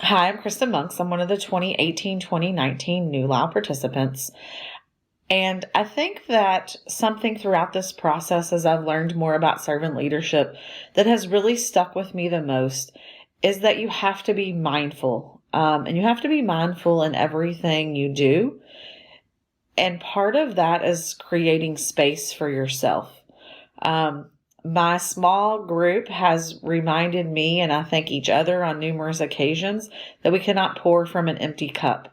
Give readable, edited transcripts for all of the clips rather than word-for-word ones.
Hi, I'm Kristin Monks. I'm one of the 2018-2019 Nollau participants. And I think that something throughout this process, as I've learned more about servant leadership, that has really stuck with me the most is that you have to be mindful. And you have to be mindful in everything you do. And part of that is creating space for yourself. My small group has reminded me, and I think each other on numerous occasions, that we cannot pour from an empty cup.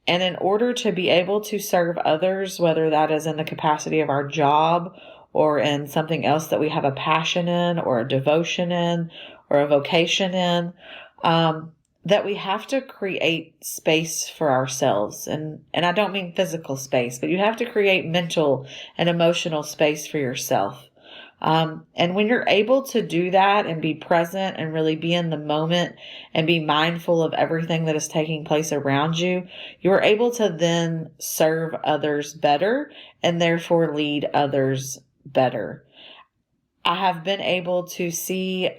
And in order to be able to serve others, whether that is in the capacity of our job or in something else that we have a passion in or a devotion in or a vocation in, that we have to create space for ourselves. And I don't mean physical space, but you have to create mental and emotional space for yourself. And when you're able to do that and be present and really be in the moment and be mindful of everything that is taking place around you, you're able to then serve others better and therefore lead others better. I have been able to see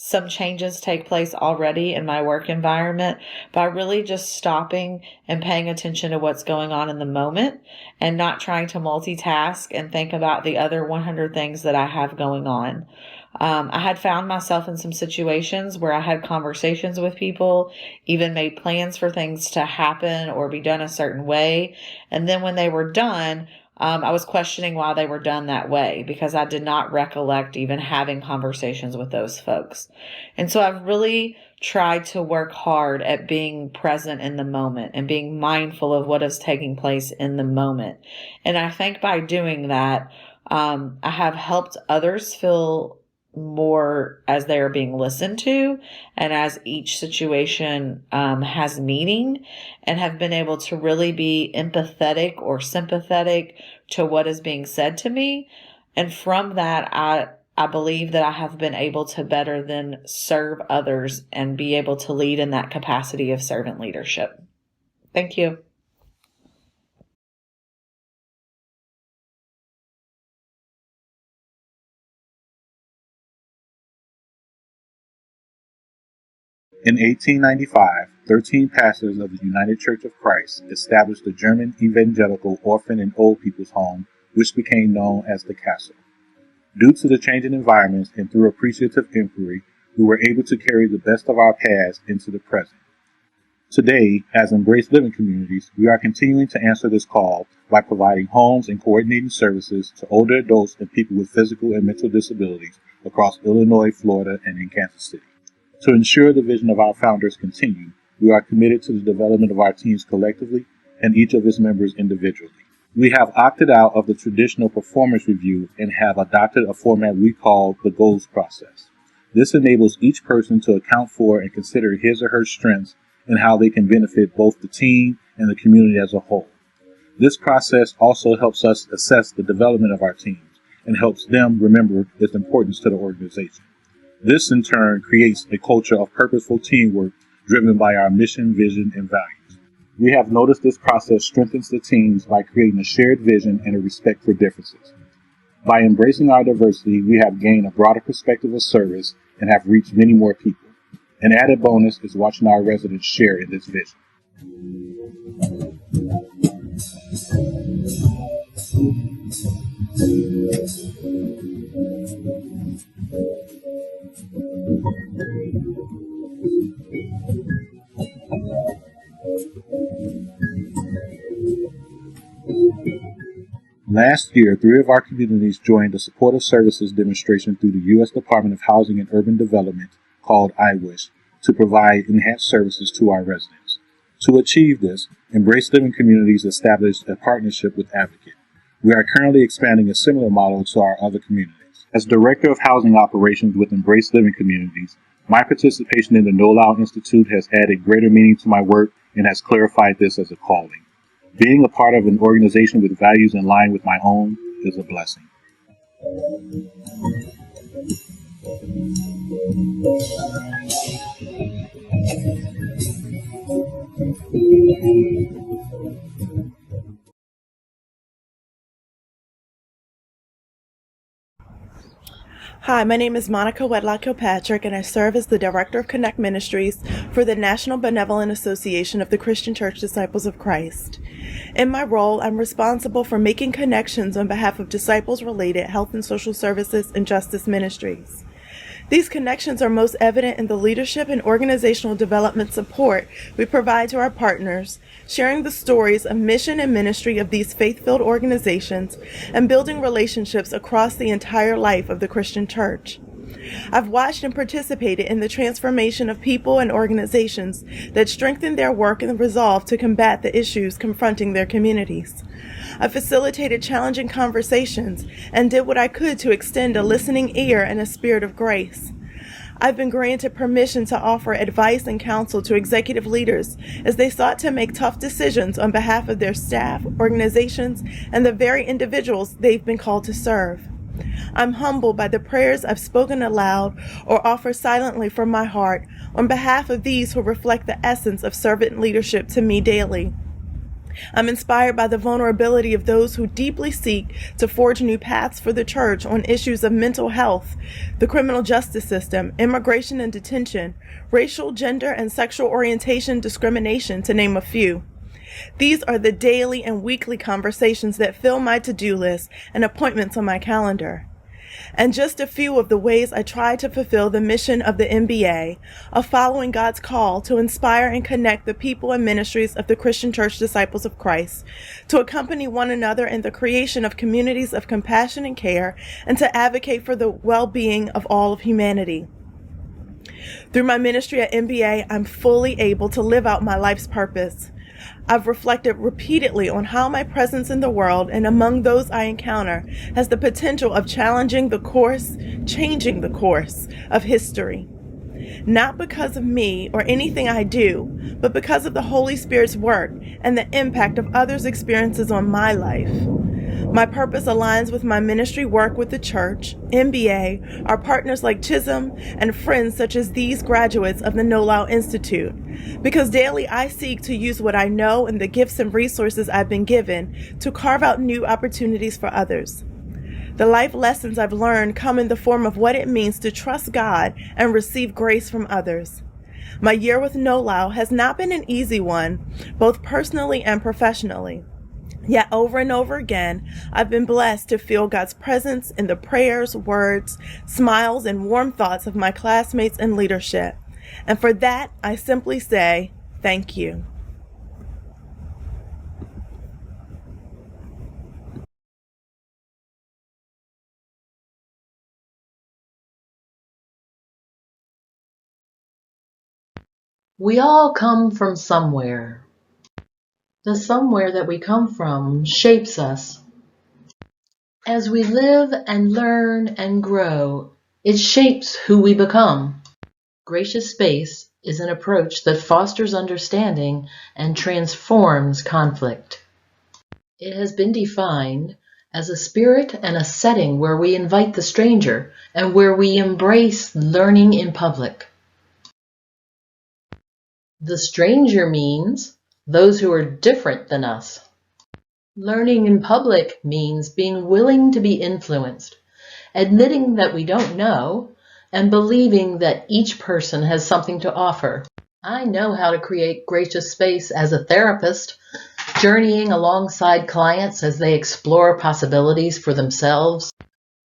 some changes take place already in my work environment by really just stopping and paying attention to what's going on in the moment and not trying to multitask and think about the other 100 things that I have going on. I had found myself in some situations where I had conversations with people, even made plans for things to happen or be done a certain way. And then when they were done, I was questioning why they were done that way because I did not recollect even having conversations with those folks. And so I've really tried to work hard at being present in the moment and being mindful of what is taking place in the moment. And I think by doing that, I have helped others feel more as they are being listened to and as each situation has meaning, and have been able to really be empathetic or sympathetic to what is being said to me. And from that, I believe that I have been able to better than serve others and be able to lead in that capacity of servant leadership. Thank you. In 1895, 13 pastors of the United Church of Christ established the German Evangelical Orphan and Old People's Home, which became known as the Castle. Due to the changing environments and through appreciative inquiry, we were able to carry the best of our past into the present. Today, as Embrace Living Communities, we are continuing to answer this call by providing homes and coordinating services to older adults and people with physical and mental disabilities across Illinois, Florida, and in Kansas City. To ensure the vision of our founders continue, we are committed to the development of our teams collectively and each of its members individually. We have opted out of the traditional performance review and have adopted a format we call the goals process. This enables each person to account for and consider his or her strengths and how they can benefit both the team and the community as a whole. This process also helps us assess the development of our teams and helps them remember its importance to the organization. This, in turn, creates a culture of purposeful teamwork driven by our mission, vision, and values. We have noticed this process strengthens the teams by creating a shared vision and a respect for differences. By embracing our diversity, we have gained a broader perspective of service and have reached many more people. An added bonus is watching our residents share in this vision. Last year, 3 of our communities joined a supportive services demonstration through the U.S. Department of Housing and Urban Development, called I Wish, to provide enhanced services to our residents. To achieve this, Embrace Living Communities established a partnership with Advocate. We are currently expanding a similar model to our other communities. As Director of Housing Operations with Embrace Living Communities, my participation in the Nollau Institute has added greater meaning to my work and has clarified this as a calling. Being a part of an organization with values in line with my own is a blessing. Hi, my name is Monica Wedlock Kilpatrick, and I serve as the Director of Connect Ministries for the National Benevolent Association of the Christian Church Disciples of Christ. In my role, I'm responsible for making connections on behalf of disciples-related health and social services and justice ministries. These connections are most evident in the leadership and organizational development support we provide to our partners, sharing the stories of mission and ministry of these faith-filled organizations, and building relationships across the entire life of the Christian church. I've watched and participated in the transformation of people and organizations that strengthen their work and resolve to combat the issues confronting their communities. I facilitated challenging conversations and did what I could to extend a listening ear and a spirit of grace. I've been granted permission to offer advice and counsel to executive leaders as they sought to make tough decisions on behalf of their staff, organizations, and the very individuals they've been called to serve. I'm humbled by the prayers I've spoken aloud or offer silently from my heart on behalf of these who reflect the essence of servant leadership to me daily. I'm inspired by the vulnerability of those who deeply seek to forge new paths for the church on issues of mental health, the criminal justice system, immigration and detention, racial, gender, and sexual orientation discrimination, to name a few. These are the daily and weekly conversations that fill my to-do list and appointments on my calendar. And just a few of the ways I try to fulfill the mission of the NBA of following God's call to inspire and connect the people and ministries of the Christian Church Disciples of Christ, to accompany one another in the creation of communities of compassion and care, and to advocate for the well-being of all of humanity. Through my ministry at NBA, I'm fully able to live out my life's purpose. I've reflected repeatedly on how my presence in the world and among those I encounter has the potential of changing the course of history. Not because of me or anything I do, but because of the Holy Spirit's work and the impact of others' experiences on my life. My purpose aligns with my ministry work with the church, MBA, our partners like Chisholm, and friends such as these graduates of the Nollau Institute, because daily I seek to use what I know and the gifts and resources I've been given to carve out new opportunities for others. The life lessons I've learned come in the form of what it means to trust God and receive grace from others. My year with Nollau has not been an easy one, both personally and professionally. Yet over and over again, I've been blessed to feel God's presence in the prayers, words, smiles, and warm thoughts of my classmates and leadership. And for that, I simply say, thank you. We all come from somewhere. The somewhere that we come from shapes us. As we live and learn and grow, it shapes who we become. Gracious space is an approach that fosters understanding and transforms conflict. It has been defined as a spirit and a setting where we invite the stranger and where we embrace learning in public. The stranger means those who are different than us. Learning in public means being willing to be influenced, admitting that we don't know, and believing that each person has something to offer. I know how to create gracious space as a therapist, journeying alongside clients as they explore possibilities for themselves.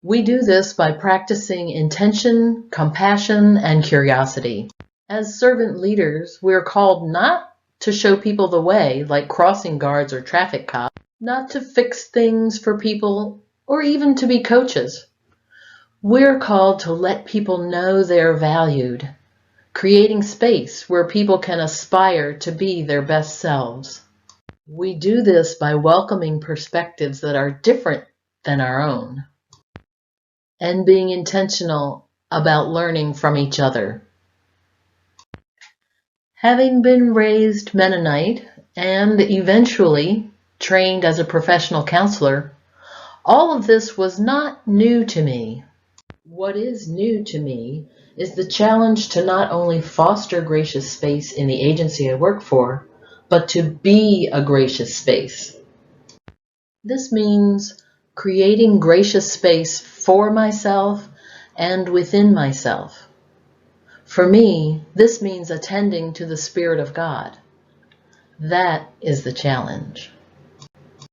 We do this by practicing intention, compassion, and curiosity. As servant leaders, we're called not to show people the way like crossing guards or traffic cops, not to fix things for people or even to be coaches. We're called to let people know they're valued, creating space where people can aspire to be their best selves. We do this by welcoming perspectives that are different than our own and being intentional about learning from each other. Having been raised Mennonite and eventually trained as a professional counselor, all of this was not new to me. What is new to me is the challenge to not only foster gracious space in the agency I work for, but to be a gracious space. This means creating gracious space for myself and within myself. For me, this means attending to the Spirit of God. That is the challenge.